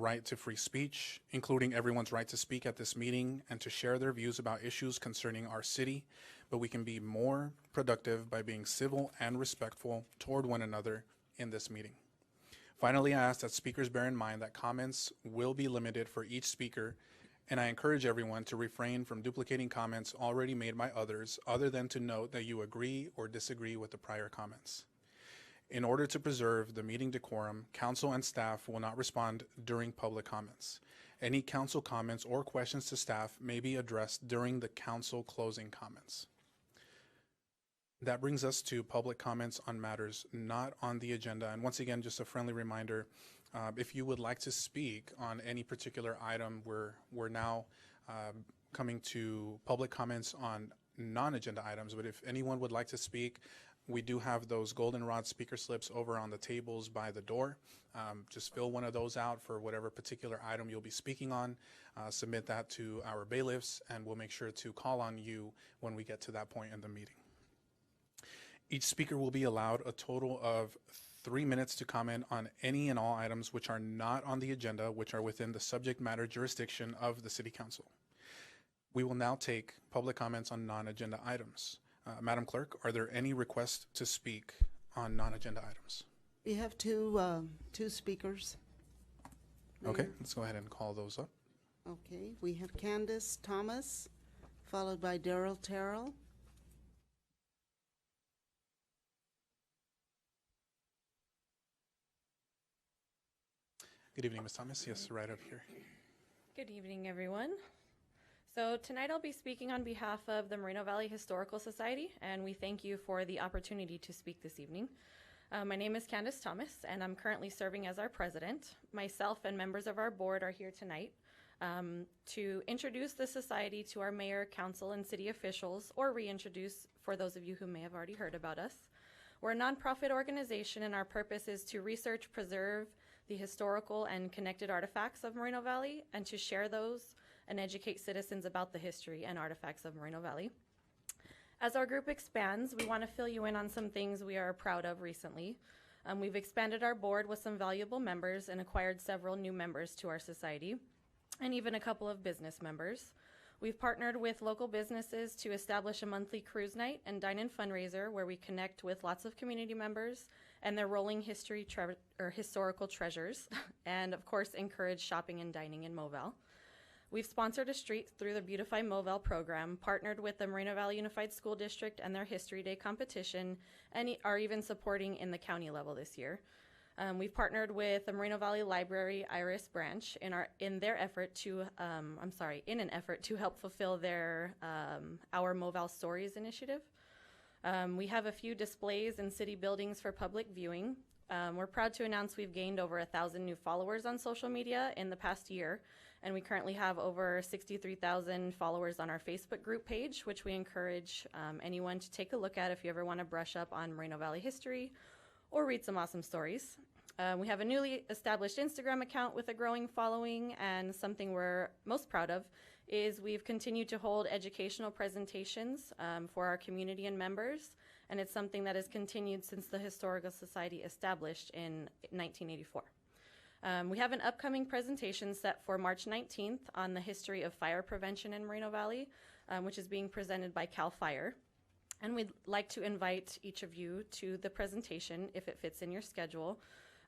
right to free speech, including everyone's right to speak at this meeting and to share their views about issues concerning our city, but we can be more productive by being civil and respectful toward one another in this meeting. Finally, I ask that speakers bear in mind that comments will be limited for each speaker, and I encourage everyone to refrain from duplicating comments already made by others, other than to note that you agree or disagree with the prior comments. In order to preserve the meeting decorum, council and staff will not respond during public comments. Any council comments or questions to staff may be addressed during the council closing comments. That brings us to public comments on matters not on the agenda. And once again, just a friendly reminder, if you would like to speak on any particular item, we're now coming to public comments on non-agenda items. But if anyone would like to speak, we do have those goldenrod speaker slips over on the tables by the door. Just fill one of those out for whatever particular item you'll be speaking on. Submit that to our bailiffs, and we'll make sure to call on you when we get to that point in the meeting. Each speaker will be allowed a total of 3 minutes to comment on any and all items which are not on the agenda, which are within the subject matter jurisdiction of the City Council. We will now take public comments on non-agenda items. Madam Clerk, are there any requests to speak on non-agenda items? We have two speakers. Okay, let's go ahead and call those up. Okay, we have Candace Thomas, followed by Daryl Terrell. Good evening, Ms. Thomas. Yes, right up here. Good evening, everyone. So tonight I'll be speaking on behalf of the Moreno Valley Historical Society, and we thank you for the opportunity to speak this evening. My name is Candace Thomas, and I'm currently serving as our president. Myself and members of our board are here tonight to introduce the society to our mayor, council, and city officials, or reintroduce for those of you who may have already heard about us. We're a nonprofit organization, and our purpose is to research, preserve the historical and connected artifacts of Moreno Valley, and to share those and educate citizens about the history and artifacts of Moreno Valley. As our group expands, we want to fill you in on some things we are proud of recently. We've expanded our board with some valuable members and acquired several new members to our society, and even a couple of business members. We've partnered with local businesses to establish a monthly cruise night and dine-in fundraiser where we connect with lots of community members and their rolling historical treasures, and of course encourage shopping and dining in Movell. We've sponsored a street through the Beautify Movell program, partnered with the Moreno Valley Unified School District and their History Day competition, and are even supporting in the county level this year. We've partnered with the Moreno Valley Library Iris branch in an effort to help fulfill their Our Movell Stories initiative. We have a few displays in city buildings for public viewing. We're proud to announce we've gained over 1,000 new followers on social media in the past year, and we currently have over 63,000 followers on our Facebook group page, which we encourage anyone to take a look at if you ever want to brush up on Moreno Valley history or read some awesome stories. We have a newly established Instagram account with a growing following, and something we're most proud of is we've continued to hold educational presentations for our community and members, and it's something that has continued since the Historical Society established in 1984. We have an upcoming presentation set for March 19th on the history of fire prevention in Moreno Valley, which is being presented by CAL FIRE. And we'd like to invite each of you to the presentation if it fits in your schedule.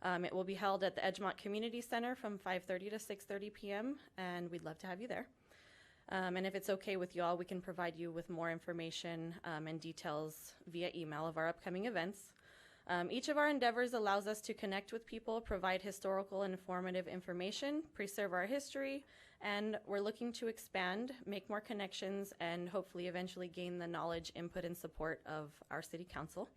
It will be held at the Edgemont Community Center from 5:30 to 6:30 p.m., and we'd love to have you there. And if it's okay with you all, we can provide you with more information and details via email of our upcoming events. Each of our endeavors allows us to connect with people, provide historical and informative information, preserve our history, and we're looking to expand, make more connections, and hopefully eventually gain the knowledge, input, and support of our City Council.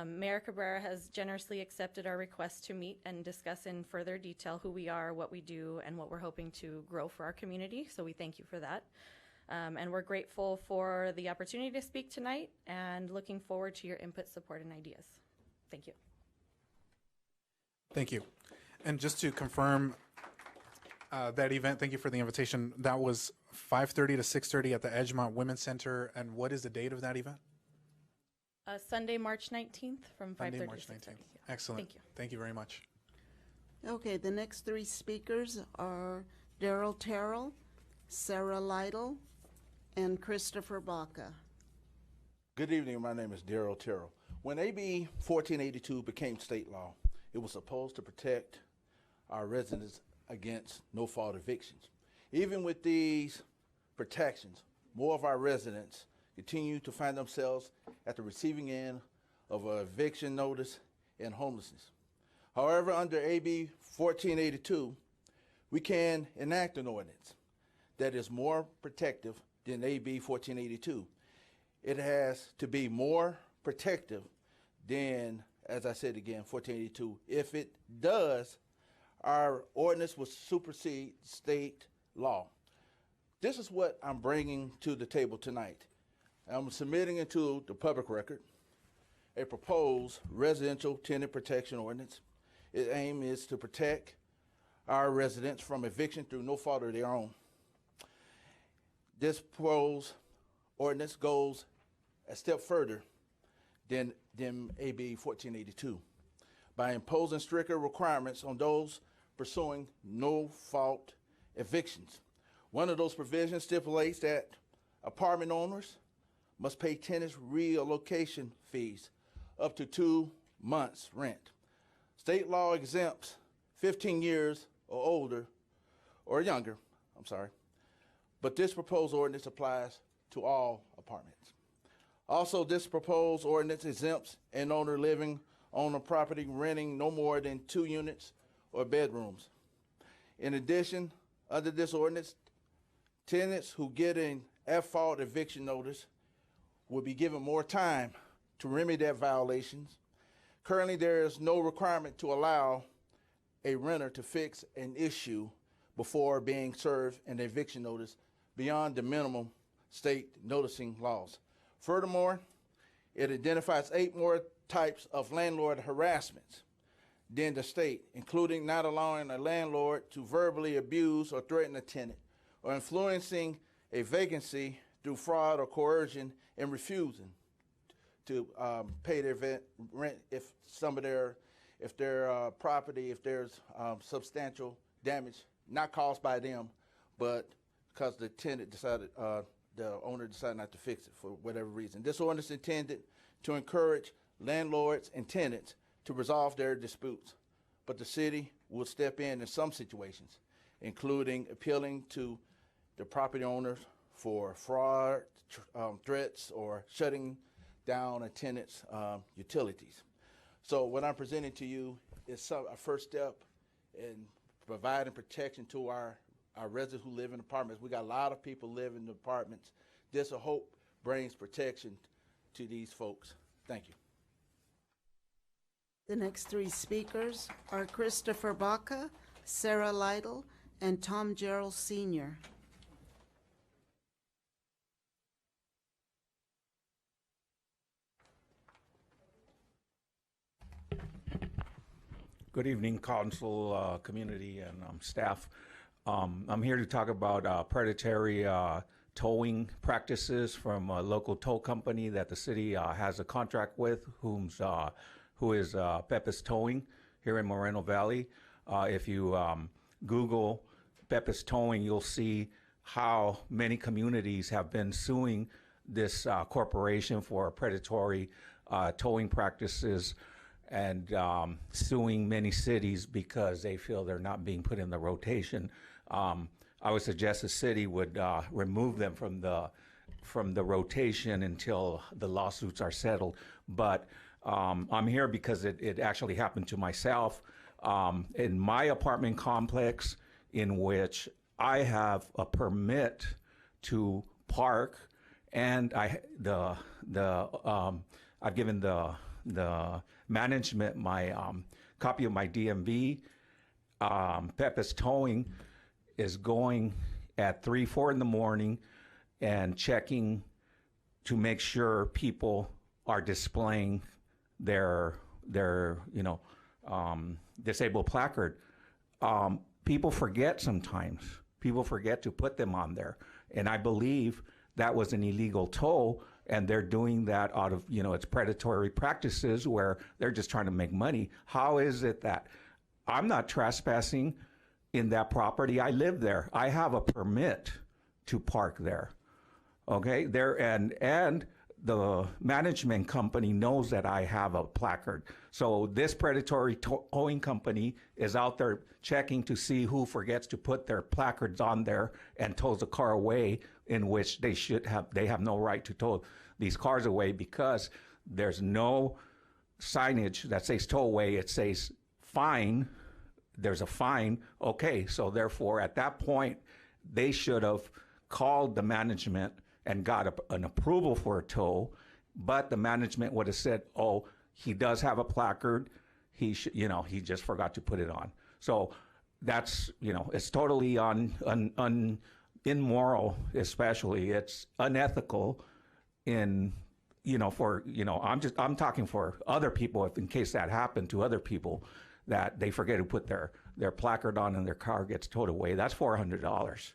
Mayor Cabrera has generously accepted our request to meet and discuss in further detail who we are, what we do, and what we're hoping to grow for our community, so we thank you for that. And we're grateful for the opportunity to speak tonight and looking forward to your input, support, and ideas. Thank you. Thank you. And just to confirm that event, thank you for the invitation. That was 5:30 to 6:30 at the Edgemont Women's Center. And what is the date of that event? Sunday, March 19th from 5:30 to 6:30. March 19th. Excellent. Thank you. Thank you very much. Okay, the next three speakers are Daryl Terrell, Sarah Lytle, and Christopher Baca. Good evening. My name is Daryl Terrell. When AB 1482 became state law, it was supposed to protect our residents against no-fault evictions. Even with these protections, more of our residents continue to find themselves at the receiving end of an eviction notice and homelessness. However, under AB 1482, we can enact an ordinance that is more protective than AB 1482. It has to be more protective than, as I said again, 1482. If it does, our ordinance will supersede state law. This is what I'm bringing to the table tonight. I'm submitting into the public record a proposed residential tenant protection ordinance. Its aim is to protect our residents from eviction through no fault of their own. This proposed ordinance goes a step further than AB 1482 by imposing stricter requirements on those pursuing no-fault evictions. One of those provisions stipulates that apartment owners must pay tenants relocation fees up to 2 months' rent. State law exempts 15 years or older or younger, but this proposed ordinance applies to all apartments. Also, this proposed ordinance exempts an owner living on a property renting no more than 2 units or bedrooms. In addition, under this ordinance, tenants who get an at-fault eviction notice will be given more time to remedy their violations. Currently, there is no requirement to allow a renter to fix an issue before being served an eviction notice beyond the minimum state noticing laws. Furthermore, it identifies 8 more types of landlord harassments than the state, including not allowing a landlord to verbally abuse or threaten a tenant, or influencing a vacancy through fraud or coercion and refusing to pay their rent if their property, if there's substantial damage, not caused by them, but because the tenant decided, the owner decided not to fix it for whatever reason. This ordinance is intended to encourage landlords and tenants to resolve their disputes, but the city will step in some situations, including appealing to the property owners for fraud, threats, or shutting down a tenant's utilities. So what I'm presenting to you is a first step in providing protection to our residents who live in apartments. We got a lot of people live in apartments. This, I hope, brings protection to these folks. Thank you. The next three speakers are Christopher Baca, Sarah Lytle, and Tom Gerald Sr. Good evening, council, community, and staff. I'm here to talk about predatory towing practices from a local tow company that the city has a contract with, who is Pepis Towing here in Moreno Valley. If you Google Pepis Towing, you'll see how many communities have been suing this corporation for predatory towing practices, and suing many cities because they feel they're not being put in the rotation. I would suggest the city would remove them from the rotation until the lawsuits are settled. But I'm here because it actually happened to myself in my apartment complex, in which I have a permit to park, and I've given the management my copy of my DMV. Pepis Towing is going at 3, 4 in the morning and checking to make sure people are displaying their disabled placard. People forget sometimes. People forget to put them on there, and I believe that was an illegal tow. And they're doing that out of, it's predatory practices where they're just trying to make money. How is it that I'm not trespassing in that property. I live there. I have a permit to park there. Okay, there and the management company knows that I have a placard. So this predatory towing company is out there checking to see who forgets to put their placards on there and tows a car away, in which they have no right to tow these cars away, because there's no signage that says tow away. It says fine. There's a fine. Okay, so therefore at that point they should have called the management and got an approval for a tow, but the management would have said, "Oh, he does have a placard. He just forgot to put it on." So that's, it's totally immoral, especially. It's unethical I'm talking for other people, if in case that happened to other people, that they forget to put their placard on and their car gets towed away. That's $400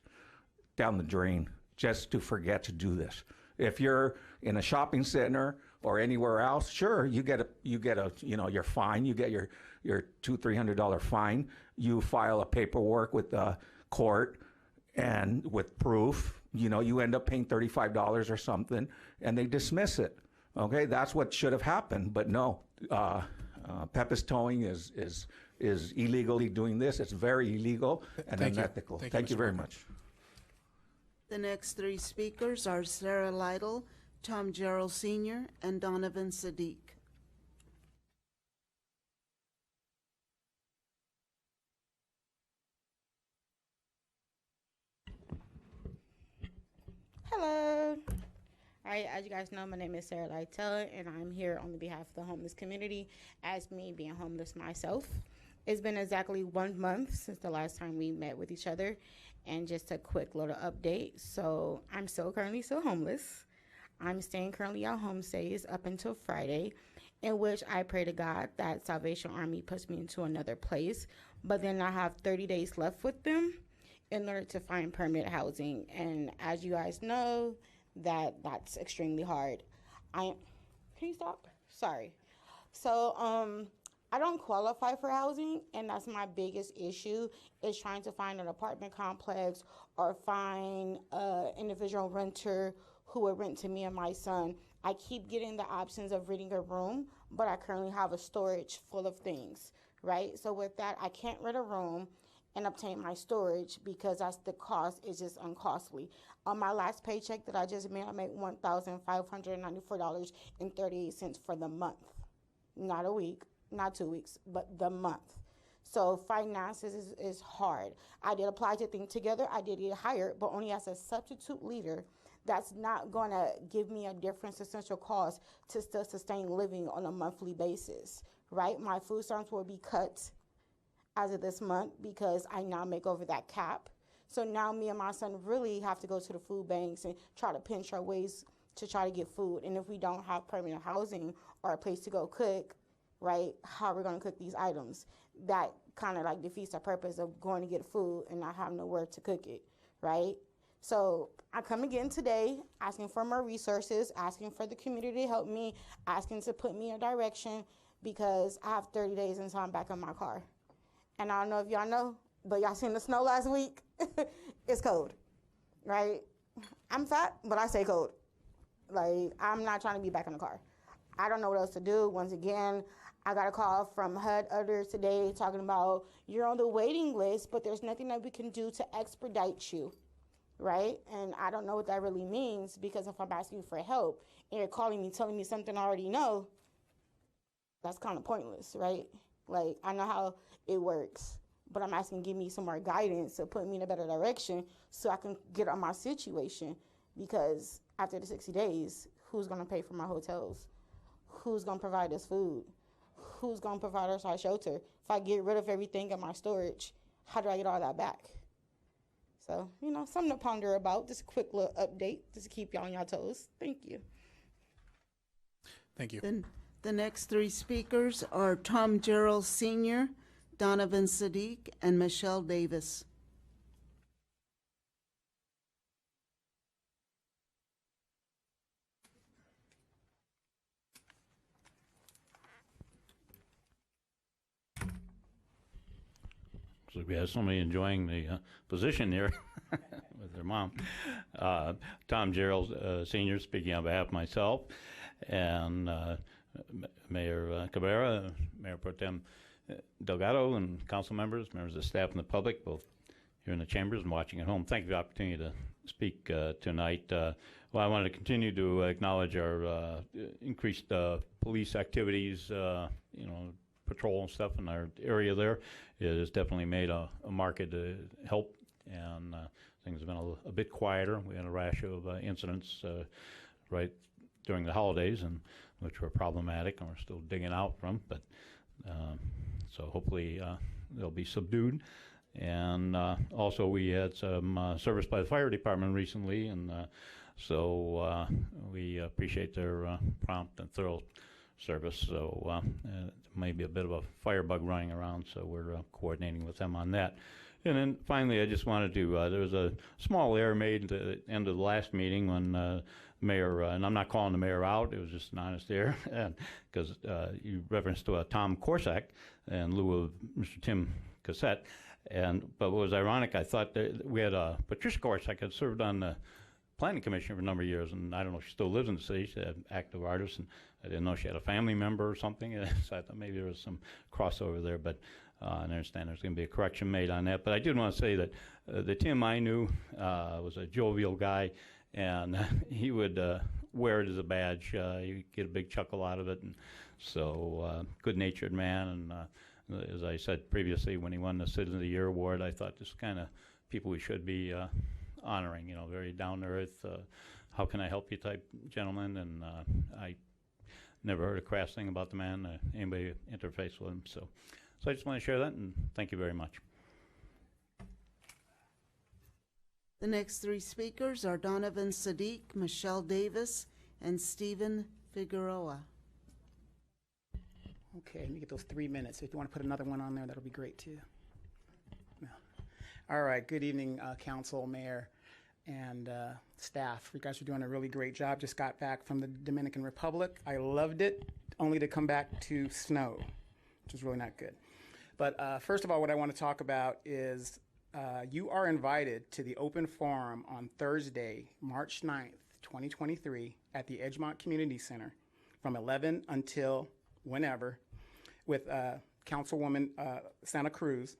down the drain, just to forget to do this. If you're in a shopping center or anywhere else, sure, you get your fine. You get your $200-300 fine. You file a paperwork with the court and with proof. You end up paying $35 or something, and they dismiss it. Okay, that's what should have happened. But no, Pepis Towing is illegally doing this. It's very illegal and Thank you. unethical. Thank you, Thank you Mr. very Moreno. much. The next three speakers are Sarah Lytle, Tom Gerald Sr., and Donovan Sadiq. Hello. All right, as you guys know, my name is Sarah Lytle, and I'm here on the behalf of the homeless community, as me being homeless myself. It's been exactly 1 month since the last time we met with each other, and just a quick little update. So I'm currently still homeless. I'm staying currently at home stays up until Friday, in which I pray to God that Salvation Army puts me into another place, but then I have 30 days left with them in order to find permanent housing. And as you guys know, that's extremely hard. Can you stop? Sorry. So I don't qualify for housing, and that's my biggest issue, is trying to find an apartment complex or find an individual renter who would rent to me and my son. I keep getting the options of renting a room, but I currently have a storage full of things, right? So with that, I can't rent a room and obtain my storage because that's the cost is just uncostly. On my last paycheck that I just made, I made $1,594.38 for the month. Not a week, not 2 weeks, but the month. So finances is hard. I did apply to Think Together. I did get hired, but only as a substitute leader. That's not going to give me a different essential cost to still sustain living on a monthly basis, right? My food stamps will be cut as of this month because I now make over that cap. So now me and my son really have to go to the food banks and try to pinch our ways to try to get food. And if we don't have permanent housing or a place to go cook, right, how are we going to cook these items? That kind of like defeats the purpose of going to get food and not having nowhere to cook it, right? So I come again today asking for more resources, asking for the community to help me, asking to put me in a direction because I have 30 days until I'm back in my car. And I don't know if y'all know, but y'all seen the snow last week? It's cold, right? I'm fat, but I stay cold. Like, I'm not trying to be back in the car. I don't know what else to do. Once again, I got a call from HUD others today talking about you're on the waiting list, but there's nothing that we can do to expedite you, right? And I don't know what that really means because if I'm asking for help and you're calling me, telling me something I already know, that's kind of pointless, right? Like, I know how it works, but I'm asking give me some more guidance to put me in a better direction so I can get on my situation because after the 60 days, who's going to pay for my hotels? Who's going to provide us food? Who's going to provide us our shelter? If I get rid of everything in my storage, how do I get all that back? So, something to ponder about. Just a quick little update just to keep y'all on your toes. Thank you. Thank you. Then the next three speakers are Tom Gerald Sr., Donovan Sadiq, and Michelle Davis. we have somebody enjoying the position here with their mom. Tom Gerald, Sr., speaking on behalf of myself, and Mayor Cabrera, Mayor Pro Tem Delgado, and council members, members of staff, and the public, both here in the chambers and watching at home. Thank you for the opportunity to speak tonight. Well, I wanted to continue to acknowledge our increased police activities, patrol and stuff in our area there. It has definitely made a market help, and things have been a bit quieter. We had a rash of incidents right during the holidays, and which were problematic, and we're still digging out from, but so hopefully they'll be subdued. And also we had some service by the fire department recently, and so we appreciate their prompt and thorough service. So maybe a bit of a firebug running around, so we're coordinating with them on that. And then finally, I just wanted to, there was a small error made at the end of the last meeting when Mayor, and I'm not calling the mayor out, it was just an honest error, because you referenced Tom Korsak in lieu of Mr. Tim Cassette. But what was ironic, I thought that we had Patricia Korsak had served on the Planning Commission for a number of years, and I don't know if she still lives in the city. She's an active artist, and I didn't know she had a family member or something, so I thought maybe there was some crossover there, but I understand there's going to be a correction made on that. But I did want to say that the Tim I knew was a jovial guy, and he would wear it as a badge. You'd get a big chuckle out of it, and so good-natured man. And as I said previously, when he won the Citizen of the Year award, I thought this kind of people we should be honoring. Very down to earth. How can I help you type gentleman? And I never heard a crass thing about the man. Anybody interface with him? So I just want to share that, and thank you very much. The next three speakers are Donovan Sadiq, Michelle Davis, and Stephen Figueroa. Okay, let me get those 3 minutes. If you want to put another one on there, that'll be great too. No. All right, good evening, council, mayor, and staff. You guys are doing a really great job. Just got back from the Dominican Republic. I loved it, only to come back to snow, which is really not good. But first of all, what I want to talk about is you are invited to the open forum on Thursday, March 9th, 2023 at the Edgemont Community Center from 11 until whenever with Councilwoman Santa Cruz.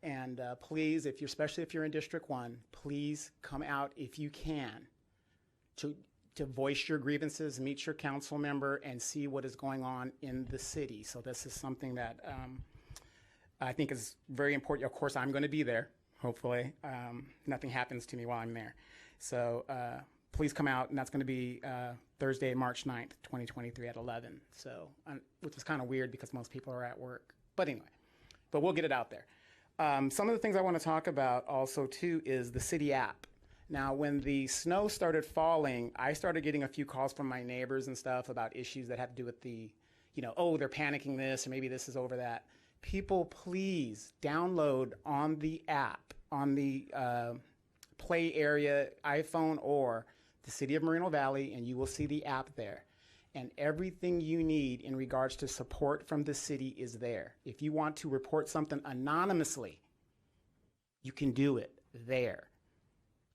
And please, especially if you're in District 1, please come out if you can to voice your grievances, meet your council member, and see what is going on in the city. So this is something that I think is very important. Of course, I'm going to be there, hopefully. Nothing happens to me while I'm there. So please come out, and that's going to be Thursday, March 9th, 2023 at 11. So, which is kind of weird because most people are at work. But anyway, we'll get it out there. Some of the things I want to talk about also, too, is the city app. Now, when the snow started falling, I started getting a few calls from my neighbors and stuff about issues that had to do with the, oh, they're panicking this, or maybe this is over that. People, please download on the app, on the Play area, iPhone, or the City of Moreno Valley, and you will see the app there. And everything you need in regards to support from the city is there. If you want to report something anonymously, you can do it there.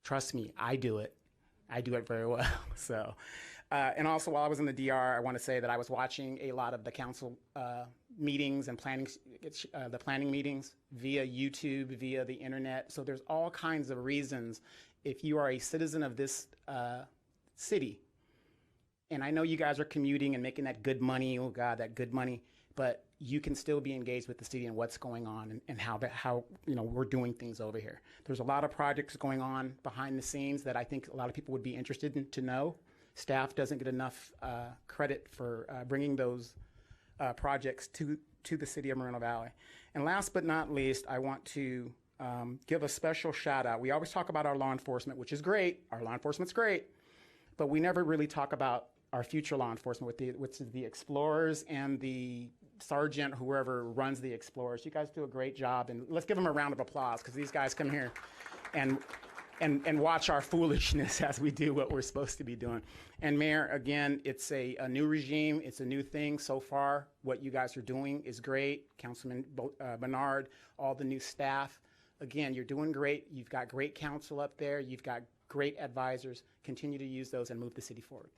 Trust me, I do it. I do it very well. So, and also while I was in the DR, I want to say that I was watching a lot of the council meetings and the planning meetings via YouTube, via the internet. So there's all kinds of reasons if you are a citizen of this city. And I know you guys are commuting and making that good money, oh God, that good money, but you can still be engaged with the city and what's going on and how we're doing things over here. There's a lot of projects going on behind the scenes that I think a lot of people would be interested in to know. Staff doesn't get enough credit for bringing those projects to the city of Moreno Valley. And last but not least, I want to give a special shout out. We always talk about our law enforcement, which is great. Our law enforcement's great, but we never really talk about our future law enforcement, which is the Explorers and the sergeant, whoever runs the Explorers. You guys do a great job, and let's give them a round of applause because these guys come here and and watch our foolishness as we do what we're supposed to be doing. And Mayor, again, it's a new regime. It's a new thing so far. What you guys are doing is great. Councilman Bernard, all the new staff. Again, you're doing great. You've got great counsel up there. You've got great advisors. Continue to use those and move the city forward.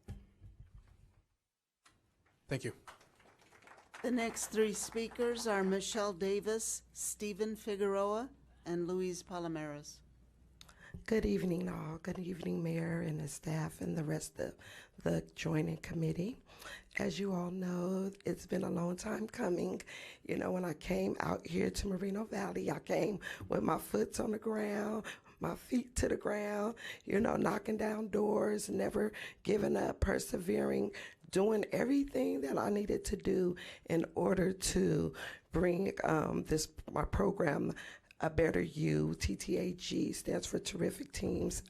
Thank you. The next three speakers are Michelle Davis, Stephen Figueroa, and Luis Palomares. Good evening, all. Good evening, Mayor and the staff and the rest of the joining committee. As you all know, it's been a long time coming. You know, when I came out here to Moreno Valley, I came with my foot on the ground, my feet to the ground, you know, knocking down doors, never giving up, persevering, doing everything that I needed to do in order to bring my program, A Better You. TTAG stands for Terrific Teams,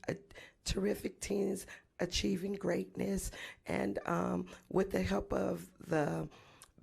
Terrific Teams Achieving Greatness. And with the help of the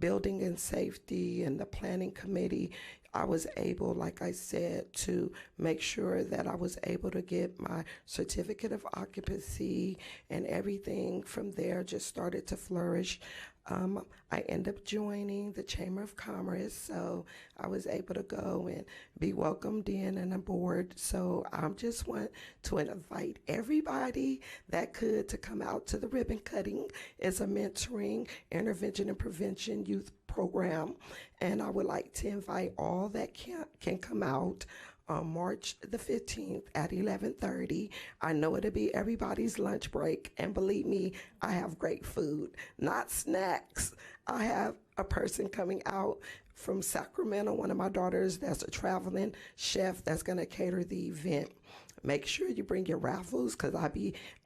Building and Safety and the Planning Committee, I was able, like I said, to make sure that I was able to get my certificate of occupancy, and everything from there just started to flourish. I ended up joining the Chamber of Commerce, so I was able to go and be welcomed in and aboard. So I just want to invite everybody that could to come out to the ribbon cutting. It's a mentoring, intervention, and prevention youth program, and I would like to invite all that can come out on March the 15th at 11:30. I know it'll be everybody's lunch break, and believe me, I have great food, not snacks. I have a person coming out from Sacramento, one of my daughters that's a traveling chef that's gonna cater the event. Make sure you bring your raffles,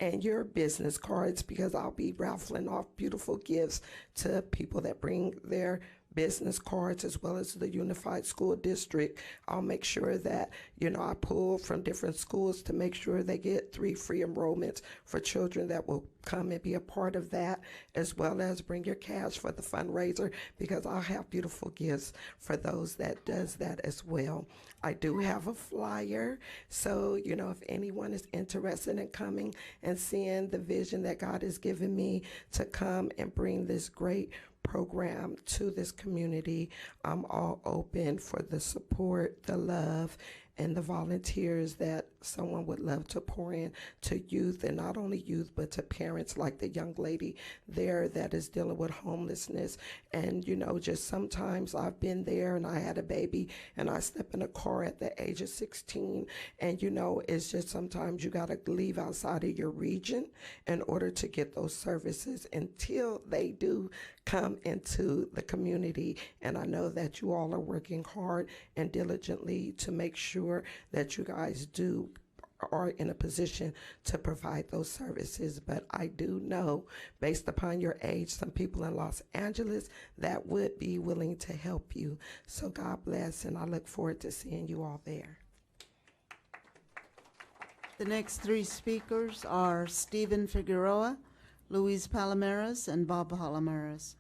and your business cards, because I'll be raffling off beautiful gifts to people that bring their business cards, as well as the Unified School District. I'll make sure that, you know, I pull from different schools to make sure they get 3 free enrollments for children that will come and be a part of that, as well as bring your cash for the fundraiser, because I'll have beautiful gifts for those that does that as well. I do have a flyer, so, you know, if anyone is interested in coming and seeing the vision that God has given me to come and bring this great program to this community, I'm all open for the support, the love, and the volunteers that someone would love to pour in to youth, and not only youth, but to parents like the young lady there that is dealing with homelessness. And, you know, just sometimes I've been there and I had a baby and I stepped in a car at the age of 16. And, you know, it's just sometimes you got to leave outside of your region in order to get those services until they do come into the community. And I know that you all are working hard and diligently to make sure that you guys are in a position to provide those services. But I do know, based upon your age, some people in Los Angeles that would be willing to help you. So God bless, and I look forward to seeing you all there. The next three speakers are Stephen Figueroa, Luis Palomares, and Bob Palomares.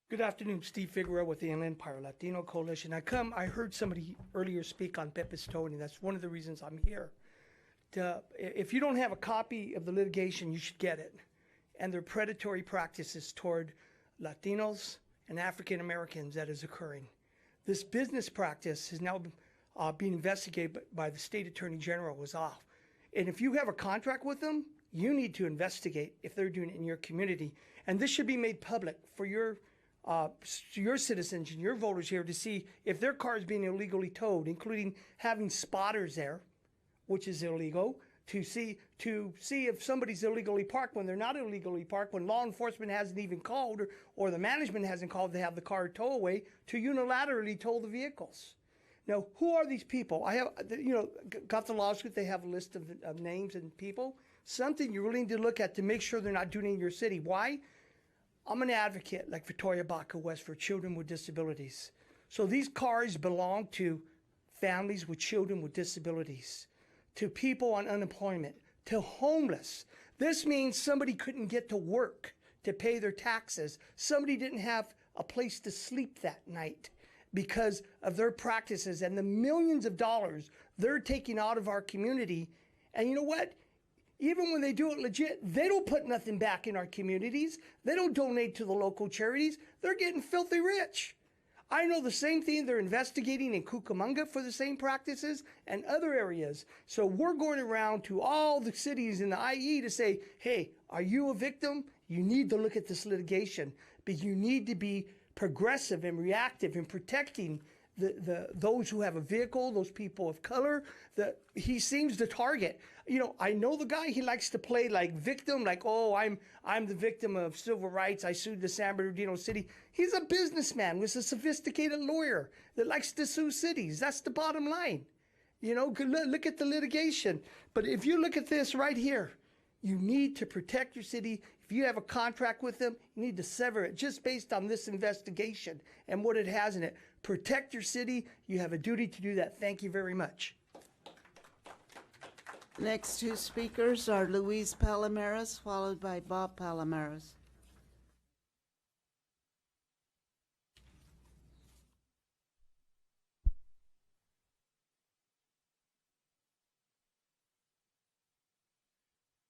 Good afternoon, Steve Figueroa with the Inland Empire Latino Coalition. I heard somebody earlier speak on Pepe's Towing, and that's one of the reasons I'm here. If you don't have a copy of the litigation, you should get it. And their predatory practices toward Latinos and African Americans that is occurring. This business practice is now being investigated by the state attorney general was off. And if you have a contract with them, you need to investigate if they're doing it in your community. And this should be made public for your citizens and your voters here to see if their car is being illegally towed, including having spotters there, which is illegal, to see if somebody's illegally parked when they're not illegally parked, when law enforcement hasn't even called or the management hasn't called to have the car tow away, to unilaterally tow the vehicles. Now, who are these people? I have, got the lawsuit. They have a list of names and people. Something you really need to look at to make sure they're not doing it in your city. Why? I'm an advocate, like Victoria Baca West, for children with disabilities. So these cars belong to families with children with disabilities, to people on unemployment, to homeless. This means somebody couldn't get to work to pay their taxes. Somebody didn't have a place to sleep that night. because of their practices and the millions of dollars they're taking out of our community. And you know what? Even when they do it legit, they don't put nothing back in our communities. They don't donate to the local charities. They're getting filthy rich. I know the same thing they're investigating in Cucamonga for the same practices and other areas. So we're going around to all the cities in the IE to say, hey, are you a victim? You need to look at this litigation, but you need to be progressive and reactive in protecting those who have a vehicle, those people of color that he seems to target. You know, I know the guy, he likes to play like victim, like, oh, I'm the victim of civil rights. I sued the San Bernardino city. He's a businessman with a sophisticated lawyer that likes to sue cities. That's the bottom line. You know, look at the litigation. But if you look at this right here, you need to protect your city. If you have a contract with them, you need to sever it just based on this investigation and what it has in it. Protect your city. You have a duty to do that. Thank you very much. Next two speakers are Luis Palomares, followed by Bob Palomares.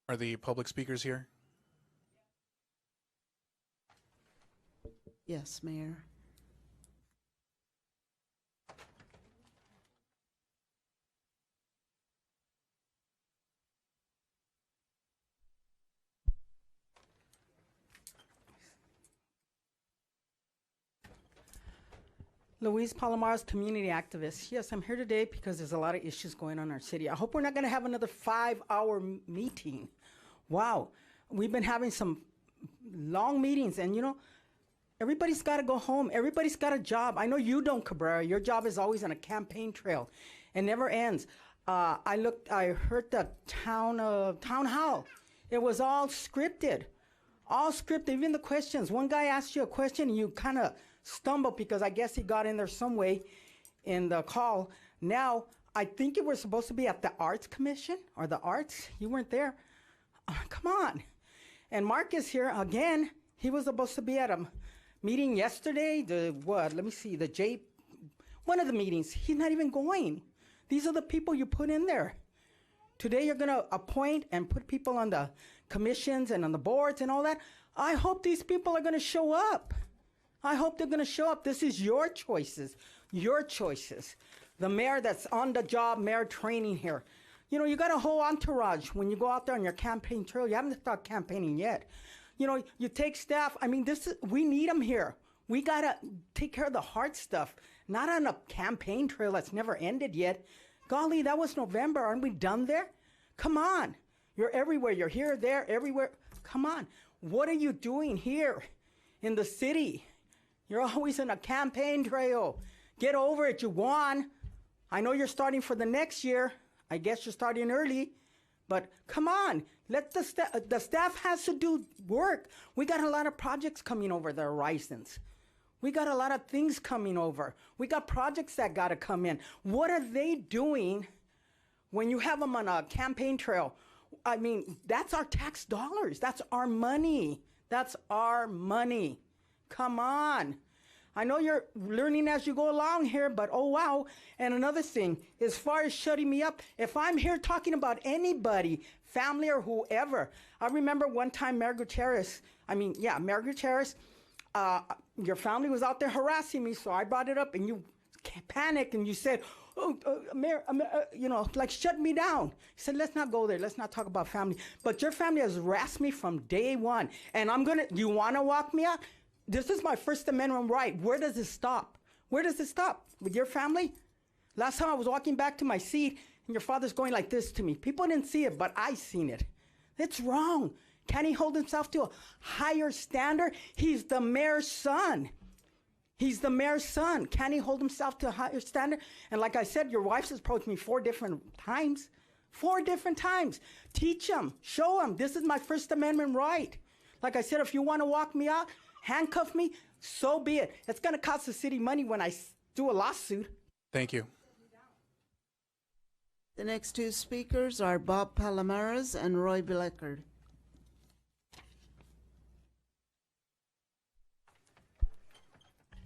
Are the public speakers here? Yes, Mayor. Luis Palomares, community activist. Yes, I'm here today because there's a lot of issues going on in our city. I hope we're not going to have another 5-hour meeting. Wow. We've been having some long meetings, and you know, everybody's got to go home. Everybody's got a job. I know you don't, Cabrera. Your job is always on a campaign trail. It never ends. I heard the town hall. It was all scripted. All scripted, even the questions. One guy asked you a question, and you kind of stumbled because I guess he got in there some way in the call. Now, I think you were supposed to be at the Arts Commission or the Arts. You weren't there. Come on. And Mark is here again. He was supposed to be at a meeting yesterday. One of the meetings. He's not even going. These are the people you put in there. Today you're going to appoint and put people on the commissions and on the boards and all that. I hope these people are going to show up. I hope they're going to show up. This is your choices. Your choices. The mayor that's on the job, mayor training here. You know, you got a whole entourage when you go out there on your campaign trail. You haven't started campaigning yet. You know, you take staff. I mean, we need them here. We got to take care of the hard stuff, not on a campaign trail that's never ended yet. Golly, that was November. Aren't we done there? Come on. You're everywhere. You're here, there, everywhere. Come on. What are you doing here in the city? You're always on a campaign trail. Get over it. You won. I know you're starting for the next year. I guess you're starting early. But come on. Let the staff has to do work. We got a lot of projects coming over the horizons. We got a lot of things coming over. We got projects that got to come in. What are they doing when you have them on a campaign trail? I mean, that's our tax dollars. That's our money. That's our money. Come on. I know you're learning as you go along here, but oh wow. And another thing, as far as shutting me up, if I'm here talking about anybody, family or whoever, I remember one time Mayor Gutierrez, your family was out there harassing me, so I brought it up and you panicked and you said, Mayor, like shut me down. He said, let's not go there. Let's not talk about family. But your family has harassed me from day one. And you want to walk me out? This is my First Amendment right. Where does it stop? Where does it stop? With your family? Last time I was walking back to my seat and your father's going like this to me. People didn't see it, but I seen it. It's wrong. Can he hold himself to a higher standard? He's the mayor's son. He's the mayor's son. Can he hold himself to a higher standard? And like I said, your wife's approached me 4 different times. 4 different times. Teach him. Show him. This is my First Amendment right. Like I said, if you want to walk me out, handcuff me, so be it. It's going to cost the city money when I do a lawsuit. Thank you. The next two speakers are Bob Palomares and Roy Bleckard.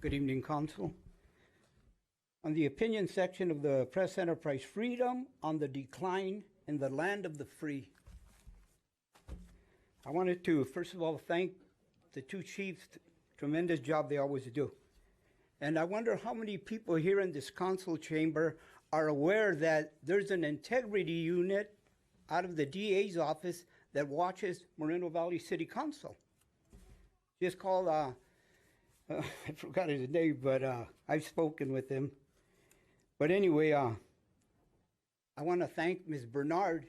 Good evening, Council. on the opinion section of the Press Enterprise Freedom on the decline in the land of the free. I wanted to, first of all, thank the two chiefs, tremendous job they always do. And I wonder how many people here in this council chamber are aware that there's an integrity unit out of the DA's office that watches Moreno Valley City Council. Just called, I forgot his name, but I've spoken with him. But anyway, I want to thank Ms. Bernard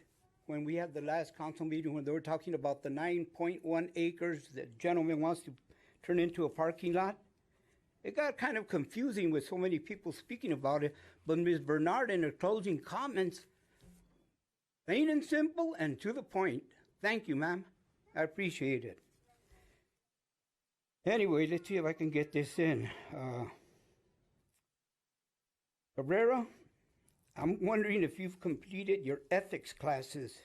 when we had the last council meeting when they were talking about the 9.1 acres that gentleman wants to turn into a parking lot. It got kind of confusing with so many people speaking about it, but Ms. Bernard in her closing comments, plain and simple and to the point. Thank you, ma'am. I appreciate it. Anyway, let's see if I can get this in. Cabrera, I'm wondering if you've completed your ethics classes,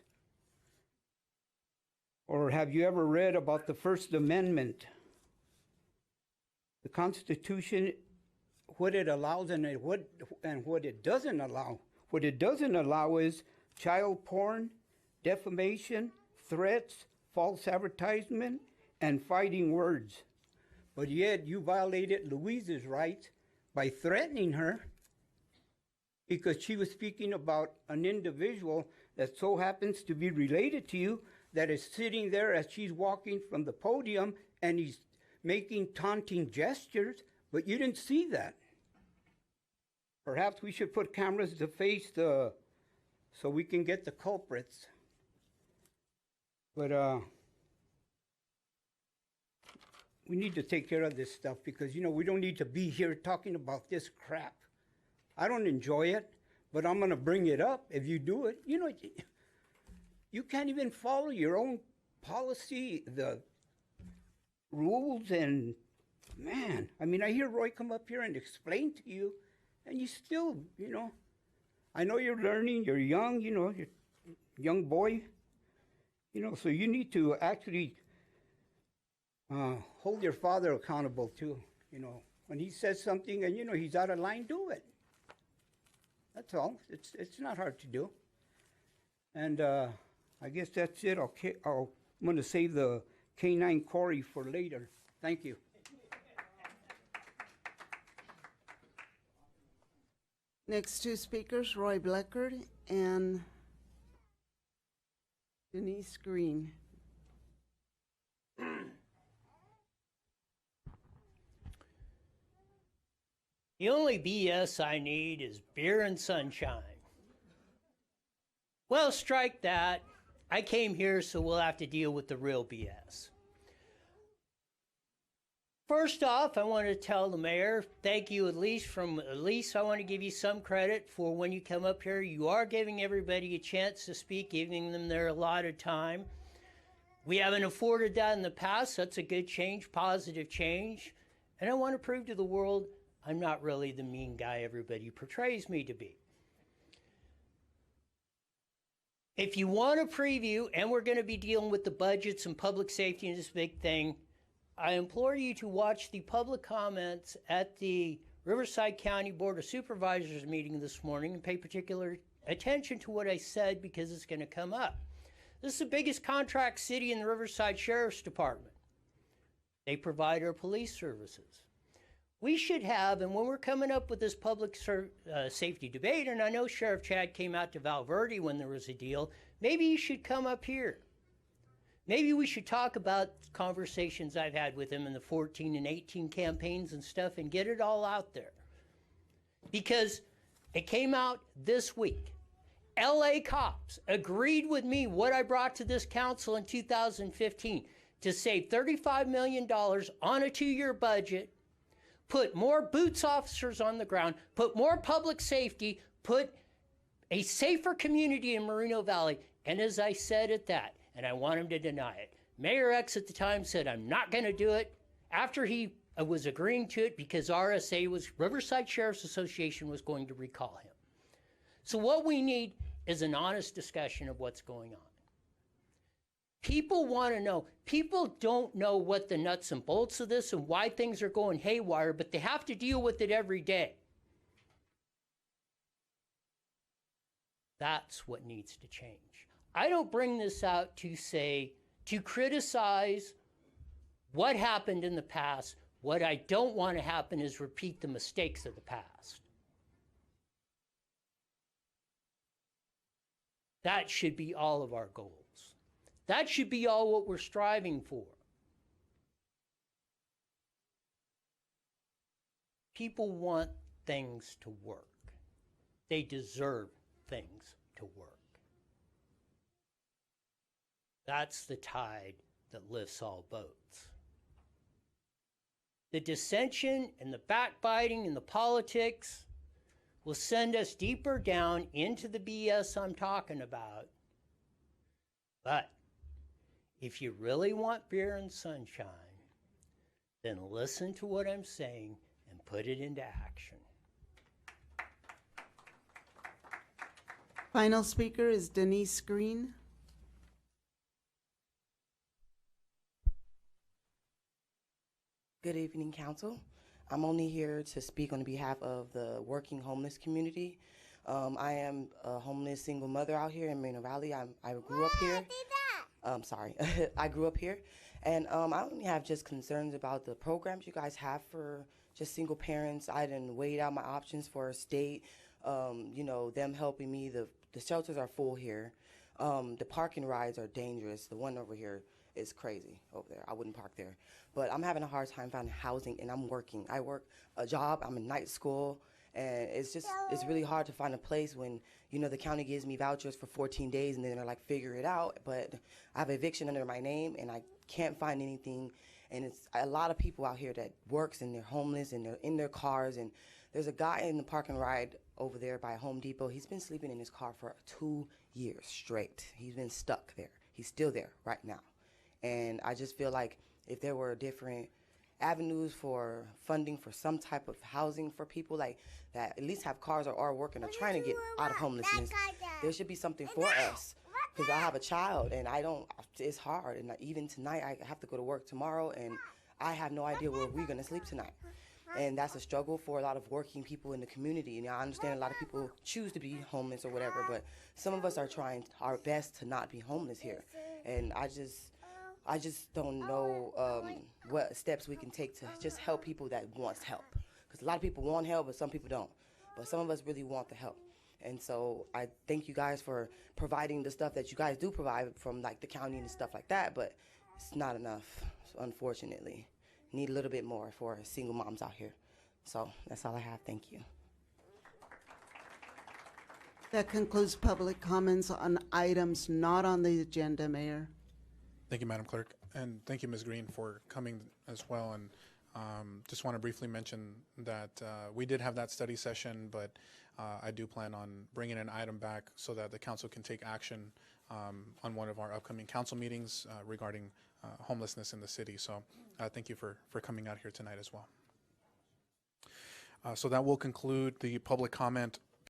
or have you ever read about the First Amendment? The Constitution, what it allows and what it doesn't allow. What it doesn't allow is child porn, defamation, threats, false advertisement, and fighting words. But yet you violated Louise's rights by threatening her because she was speaking about an individual that so happens to be related to you that is sitting there as she's walking from the podium and he's making taunting gestures, but you didn't see that. Perhaps we should put cameras to face so we can get the culprits. But we need to take care of this stuff because, we don't need to be here talking about this crap. I don't enjoy it, but I'm going to bring it up if you do it. You can't even follow your own policy, the rules, and man, I hear Roy come up here and explain to you, and you still, I know you're learning, you're young, you're a young boy, so you need to actually hold your father accountable too, when he says something and, he's out of line, do it. That's all. It's not hard to do. And I guess that's it. I'm going to save the K9 Corey for later. Thank you. Next two speakers, Roy Bleckert and Denise Green. The only BS I need is beer and sunshine. Well, strike that. I came here, so we'll have to deal with the real BS. First off, I want to tell the mayor, thank you at least I want to give you some credit for when you come up here. You are giving everybody a chance to speak, giving them their allotted time. We haven't afforded that in the past. That's a good change, positive change. And I want to prove to the world I'm not really the mean guy everybody portrays me to be. If you want a preview, and we're going to be dealing with the budgets and public safety and this big thing, I implore you to watch the public comments at the Riverside County Board of Supervisors meeting this morning and pay particular attention to what I said because it's going to come up. This is the biggest contract city in the Riverside Sheriff's Department. They provide our police services. We should have, and when we're coming up with this public safety debate, and I know Sheriff Chad came out to Val Verde when there was a deal, maybe you should come up here. Maybe we should talk about conversations I've had with him in the 14 and 18 campaigns and stuff and get it all out there. Because it came out this week. LA cops agreed with me what I brought to this council in 2015 to save $35 million on a 2-year budget, put more boots officers on the ground, put more public safety, put a safer community in Moreno Valley. And as I said at that, and I want him to deny it, Mayor X at the time said, I'm not going to do it, after he was agreeing to it because Riverside Sheriff's Association was going to recall him. So what we need is an honest discussion of what's going on. People want to know. People don't know what the nuts and bolts of this and why things are going haywire, but they have to deal with it every day. That's what needs to change. I don't bring this out to criticize what happened in the past. What I don't want to happen is repeat the mistakes of the past. That should be all of our goals. That should be all what we're striving for. People want things to work. They deserve things to work. That's the tide that lifts all boats. The dissension and the backbiting and the politics will send us deeper down into the BS I'm talking about. But if you really want beer and sunshine, then listen to what I'm saying and put it into action. Final speaker is Denise Green. Good evening, Council. I'm only here to speak on behalf of the working homeless community. I am a homeless single mother out here in Moreno Valley. I grew up here. Sorry, I grew up here. And I only have just concerns about the programs you guys have for just single parents. I didn't weigh out my options for a state, you know, them helping me. The shelters are full here. The parking rides are dangerous. The one over here is crazy over there. I wouldn't park there. But I'm having a hard time finding housing, and I'm working. I work a job. I'm in night school, and it's really hard to find a place when, you know, the county gives me vouchers for 14 days, and then they're like, figure it out. But I have eviction under my name, and I can't find anything. And it's a lot of people out here that works, and they're homeless, and they're in their cars. And there's a guy in the parking ride over there by Home Depot. He's been sleeping in his car for 2 years straight. He's been stuck there. He's still there right now. And I just feel like if there were different avenues for funding for some type of housing for people like that at least have cars or are working or trying to get out of homelessness, there should be something for us. Because I have a child, and it's hard. And even tonight, I have to go to work tomorrow, and I have no idea where we're going to sleep tonight. And that's a struggle for a lot of working people in the community. And I understand a lot of people choose to be homeless or whatever, but some of us are trying our best to not be homeless here. And I just don't know what steps we can take to just help people that wants help. Because a lot of people want help, but some people don't. But some of us really want the help. And so I thank you guys for providing the stuff that you guys do provide from like the county and stuff like that, but it's not enough, unfortunately. Need a little bit more for single moms out here. So that's all I have. Thank you. That concludes public comments on items not on the agenda, Mayor. Thank you, Madam Clerk, and thank you, Ms. Green, for coming as well. And just want to briefly mention that we did have that study session, but I do plan on bringing an item back so that the council can take action on one of our upcoming council meetings regarding homelessness in the city. So thank you for coming out here tonight as well. So that will conclude the public comment